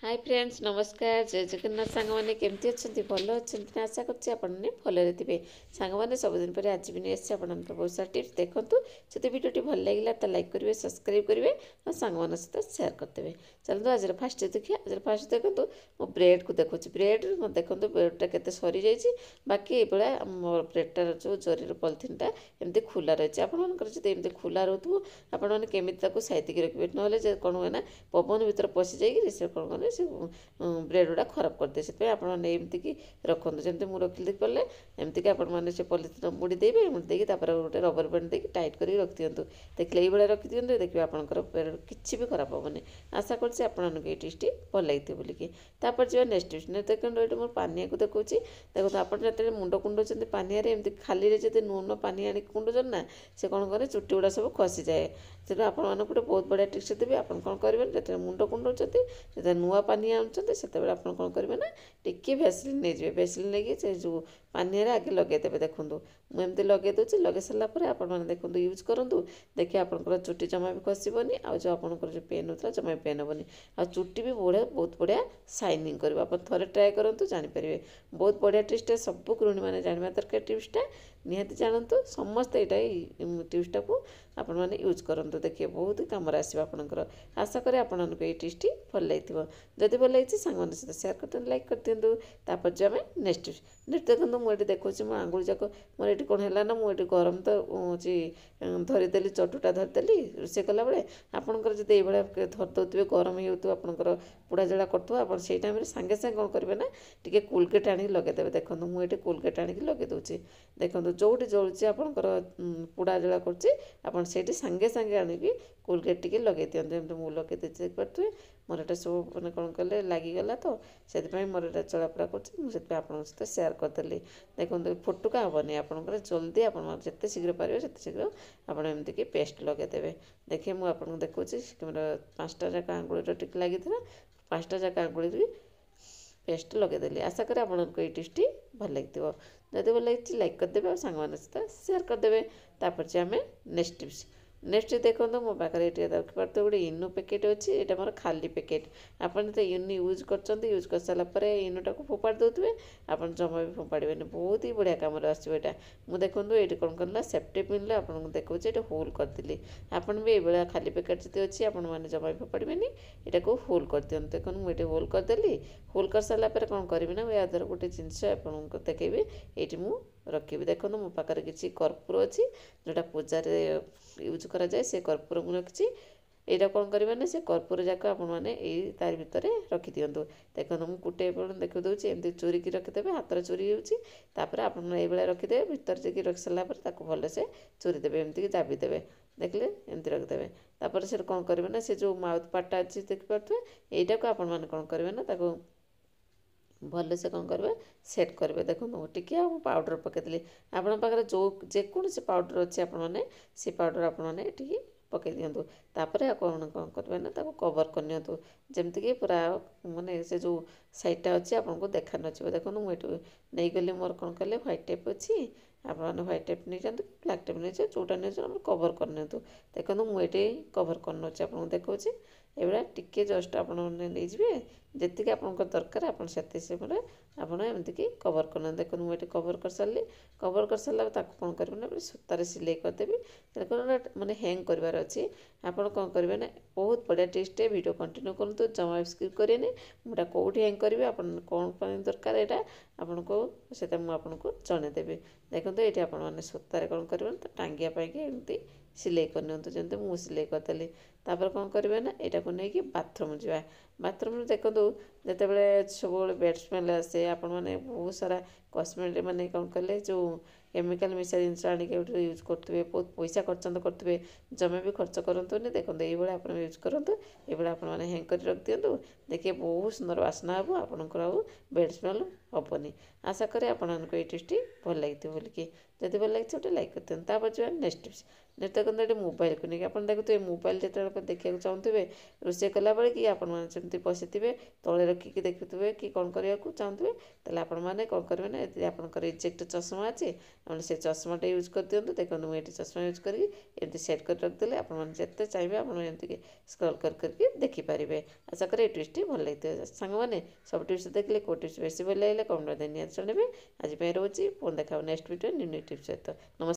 Hi friends नमस्कार जय जगन्नाथ सांग मैंने केमती अच्छे भल अच्छे आशा करने भलरे थे सांग मैंने सबुदिन पर आज भी नहीं आप बहुत सारा टिप्स देखूँ जब वीडियो भल लगे तो लाइक करेंगे सब्सक्राइब करेंगे और सांग मान सहित सेयार करदे। चलते आज फास्ट देखिए आज फास्ट देखो मो ब्रेड को देखो ब्रेड देखो ब्रेडटा के सरी जाइए बाकी ये मो ब्रेडटार जो जरी पॉलिथिनटा एमती खुला रही है आपंकर खुला रोक आपने केमी सैतिक रखिए ना कौन हुए ना पवन भर पशि जाइए कौन करें से ब्रेड गुड़ा खराब करदे से आपमती रखु जमी मुझे रखी देखिए एमतीक आपने पॉलिथिन मुड़ी देवे मुड़ी देकी गोटे रबर बैंड देकी टाइट कर रखि दिंतु देखिए ये रखि दिखाँ देखिए आपंकर ब्रेड किसी भी खराब हेनी आशा कर ये टिप्सटी भल लगी बोलिकी तापर जी नेक्स्ट टिप्स देखो ये मोर पानिया को देखा देखो आप मुंड कुंडे पानिया एमती खाली जब नुन पानी आनी कुंडुन ना से कौन करे चुट्टी गुड़ा सब खसी जाए से आप गोटे बहुत बढ़िया टिप्स देवी आप कौन करेंगे जो मुंड कुंडे नुआ पानी आनुंट से आप कौन करेंगे ना टिके भेसलिन नहीं भेसलिन नहीं से जो पानी आगे लगेदेवे देखूँ मुझे लगे दूसरी लगे सारापर आपने देखो यूज करूँ देखिए आपंकर चुट्टी जमा भी खसबनी आ जो आपंकर जो पेन होता जमा भी पेन हेनी आ चुट्टी भी बढ़िया बहुत बढ़िया शाइनिंग कर आप थे ट्राए करूँ जानीपर बहुत बढ़िया टिप्सटा सब गृहिणी मैंने जानवा दरकार टिप्सटा निहाती जानतु समस्त यहाँ टिप्सटा को आपण मैंने यूज करूँ देखिए बहुत कम आसो आपंकर आशा करें आपको ये टिप्सटी भल लगी जदि भल लगी सांग मान सहित सेयार कर लाइक कर दिंतु तापर जो आम नेक्स्ट नेक्स्ट देखो मुझे देखा मो आंगुल जाक मोर ये कौन है ना मुझे गरम तो हूँ धरीदेली चटुटा धरीदेली रोषे कला बेले आपंकर जब ये धरदे गरम हो आपंकर पोड़ा जला करुवा आप टाइम सांगे सांगे कौन करेंगे ना टी कोलगेट आनी लगेदेवे देखो मुझे कोलगेट आनी लगे दूसरी देखो जो जलुची आपंकर पोड़ा जला कर सांगे सांगे आनिकी कोलगेट टी लगे दिखाते एमती मुझे लगे देखिए मोर ये सब मैंने कौन कले लगिगला तो से मोर ये चलापड़ा कर आप सहित सेयार करदेली देखो फुटुका हेनी आपंकर जल्दी आप जिते शीघ्र पारे से शीघ्र आपड़ एमती पेस्ट लगेदेवे देखिए मुझे आपको देखुची मोर 5टा जाक आंगुल टिक लगी 5टा जाक आंगुल पेस्ट लगेदेली आशा करें आपको ये टिप्सटी भल लगी जब भल लगी लाइक करदे और सांग मान सहित सेयार करदे तापर जे आम नेक्स्ट टिप्स नेक्स्ट देखो मो पाखे ये रखिपार गोटे इनो पैकेट अच्छी यहाँ मोर खाली पैकेट आपन तो इनो यूज कर सारापर इनोटा को फोपाड़ दे आप जमा भी फोपाड़े बहुत ही बढ़िया कम आसो यहाँ मुझे देखो ये कौन करना सेफ्टी पिन आपको देखा ये होल करदेली आपन भी ये खाली पैकेट जी अच्छी आपने जमा भी फोपाड़े यहाँ को होल कर दिखाँ देखो मुझे होल करदेली होल कर सारापर कौन करी ना या द्वारा गोटे जिनस आपको देखेबी ये मुझे रखी देखो मो पाखे किसी कर्पूर अच्छी जोटा पूजार यूज करा जाए से कर्पूर मुझे रखी यहाँ कौन करेंगे ना से कर्पूर जाक आपने तार भितर रखी दिंतु देखो मुझे कुटे देखी दूसरी एमती चोरी की रखिदेवे हाथ चोरी होपर आप रखिदे भितर जी रखी सारापर भलसे चोरी देवे एमती दाबीदेवे देखले एमती रखिदेवे तापर से कौन करेंगे ना से जो माउथ पार्टा अच्छी देखिपे यहीटा को आपण मैंने कौन करेंगे ना भल से कौन करेंगे सेट करेंगे देखो टी पाउडर पकईदेली आपण पाखे जो जेकोसी पाउडर अच्छी आपने से पाउडर आपने ये पकई दिंतु तापर कौन कौन करेंगे ना कवर करनी जमीक पूरा मानने से जो साइडटा अच्छी आपको देखा नचो देखो मुझे नहीं गली मोर कौन कले ह्वाइट टेप अच्छी आपने ह्वाइट टेप नहीं जातु ब्लाक टेप नहीं जोटा नहीं कवर करनी देखो मुझे कवर करनी आपको देखा ये टिके जस्ट आपने जी आप दरकार आप एमती कवर करना देखो मुझे कवर कर सारे कवर कर सारा कौन करेंगे ना सूतार सिलाई करदेवी देखो मानने हैंग करार अच्छी आप कौन करेंगे ना बहुत बढ़िया टिप्स वीडियो कंटिन्यू करूँ जमा स्किप करेंगे मुझे कौटी हैंग करेंगे आप कौन दरकार यहाँ आपको से आपको जनईदेवी देखो ये आपने सूतार कौन करेंगे तो टांगियापाई एमती सिलाई करनी जमी मुझे सिलाई करदेली तापर कौन करेंगे ना यहाँ को लेकिन बाथरूम जावा बाथरूम देखो जिते सब बेड स्मेल आसे आपने बहुत सारा कस्मेटिक माने कौन कले जो केमिकल मिसा जिन आने यूज करेंगे बहुत पैसा खर्च करेंगे जमा भी खर्च करतुनि देखो ये आप यूज करूँ ये आपने हैंग कर रख दिंतु देखिए बहुत सुंदर बास्ना हे आपंकर बेड स्मेल हेनी आशा करें आपको ये टिप्सटी भल लगी बोलिकी ଯଦି ଭଲ ଲାଗିଛି ଗୋଟେ ଲାଇକ୍ କରିଦିଅନ୍ତୁ। ତାପରେ ଯିବା ନେକ୍ସଟ ଟିପ୍ସ। ନେକ୍ସଟ ଦେଖନ୍ତୁ ଏଠି ମୋବାଇଲକୁ ନେଇକି ଆପଣ ଦେଖୁଥିବେ ମୋବାଇଲ ଯେତେବେଳେ ଆପଣ ଦେଖିବାକୁ ଚାହୁଁଥିବେ ରୋଷେଇ କଲାବେଳେ କି ଆପଣମାନେ ସେମିତି ବସିଥିବେ ତଳେ ରଖିକି ଦେଖୁଥିବେ କି କ'ଣ କରିବାକୁ ଚାହୁଁଥିବେ ତାହେଲେ ଆପଣମାନେ କ'ଣ କରିବେ ନା ଯଦି ଆପଣଙ୍କର ଇଜେକ୍ଟ ଚଷମା ଅଛି ଆପଣ ସେ ଚଷମାଟା ୟୁଜ୍ କରିଦିଅନ୍ତୁ। ଦେଖନ୍ତୁ ମୁଁ ଏଠି ଚଷମା ୟୁଜ୍ କରିକି ଏମିତି ସେଟ୍ କରି ରଖିଦେଲେ ଆପଣମାନେ ଯେତେ ଚାହିଁବେ ଆପଣ ଏମିତି ସ୍କ୍ରଲ୍ କରିକି ଦେଖିପାରିବେ। ଆଶା କରେ ଏଇ ଟିପ୍ସଟି ଭଲ ଲାଗିଥିବ। ସାଙ୍ଗମାନେ ସବୁ ଟିପ୍ସ ଦେଖିଲେ କେଉଁ ଟିପ୍ସ ବେଶୀ ଭଲ ଲାଗିଲା କମେଣ୍ଟ ନିହାତି ଜଣାଇବେ। ଆଜି ପାଇଁ ରହୁଛି, ପୁଣି ଦେଖା ହେବ ନେକ୍ସଟ ଭିଡ଼ିଓ ନ୍ୟୁ ଟିପ୍ସ ସହିତ। ନମସ୍କାର।